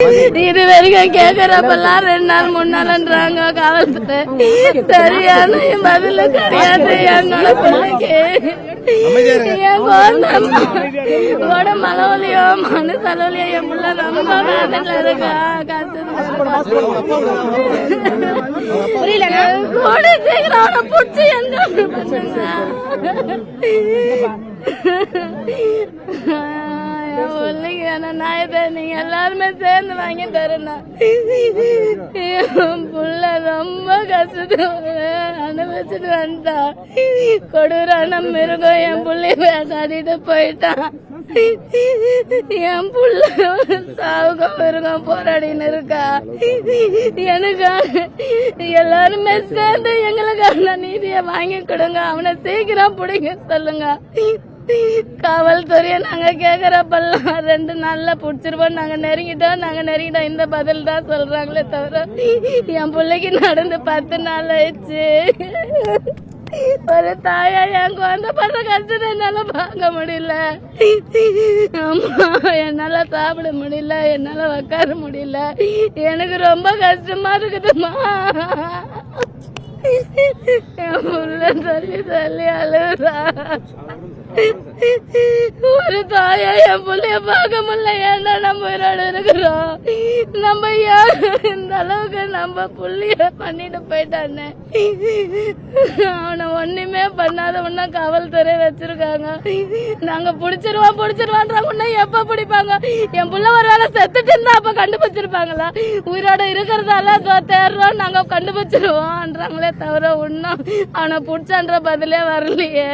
இது வரைக்கும் கேக்குறப்பெல்லாம் 2 நாள் 3 நாள்ன்றாங்க காவல்துறை. சரியான பதில் கிடையாது என்னோட பிள்ளைக்கு. என் மலவலியோ மனு தலைவலியோ என் பிள்ளை ரொம்ப வேதனையில இருக்கா. கூட சீக்கிரம் அவனை பிடிச்சி எந்த பண்ணுங்க. நாயத்தை நீங்க எல்லாருமே சேர்ந்து வாங்கி தரணும். புள்ள ரொம்ப கஷ்டத்தை அனுபவிச்சுட்டு வந்தா. கொடூரான மிருகம் என் புள்ளைய வேட்டாடிட்டு போயிட்டான். என் புள்ள சாவுக்கும் மிருகம் போராடின்னு இருக்கா. எனக்காக எல்லாருமே சேர்ந்து எங்களுக்கான நீதியை வாங்கி கொடுங்க. அவனை சீக்கிரம் பிடிங்க சொல்லுங்க. காவல்துறைய நாங்க கேக்குறப்பெல்லாம் 2 நாள்ல புடிச்சிருவோம், நாங்க நெருங்கிட்டோம். இந்த பதில் தான் சொல்றாங்களே தவிர என் பிள்ளைக்கு நடந்து 10 நாள் ஆயிடுச்சு. ஒரு தாயா என் குழந்தை படுற கஷ்டத்தை என்னால பார்க்க முடியல. அம்மா என்னால சாப்பிட முடியல, என்னால உட்கார முடியல. எனக்கு ரொம்ப கஷ்டமா இருக்குதுமா. என் புள்ள சொல்லி சொல்லி அழுகுறா. ஒரு தாயா என் பிள்ளைய பார்க்க முடியல. ஏன்னா நம்ம உயிரோடு இருக்கிறோம். நம்ம இந்த அளவுக்கு நம்ம புள்ளிய பண்ணிட்டு போயிட்டானே. அவனை ஒண்ணுமே பண்ணாத உடனே காவல்துறை வச்சிருக்காங்க. நாங்க புடிச்சிருவான்ற எப்ப பிடிப்பாங்க? என் புள்ள ஒரு வேலை செத்துட்டு இருந்தா அப்ப கண்டுபிடிச்சிருப்பாங்களா? உயிரோட இருக்கிறதால தேடுறோம், நாங்க கண்டுபிடிச்சிருவோம்ன்றாங்களே தவிர இன்னும் அவனை புடிச்சான்ற பதிலே வரலையே.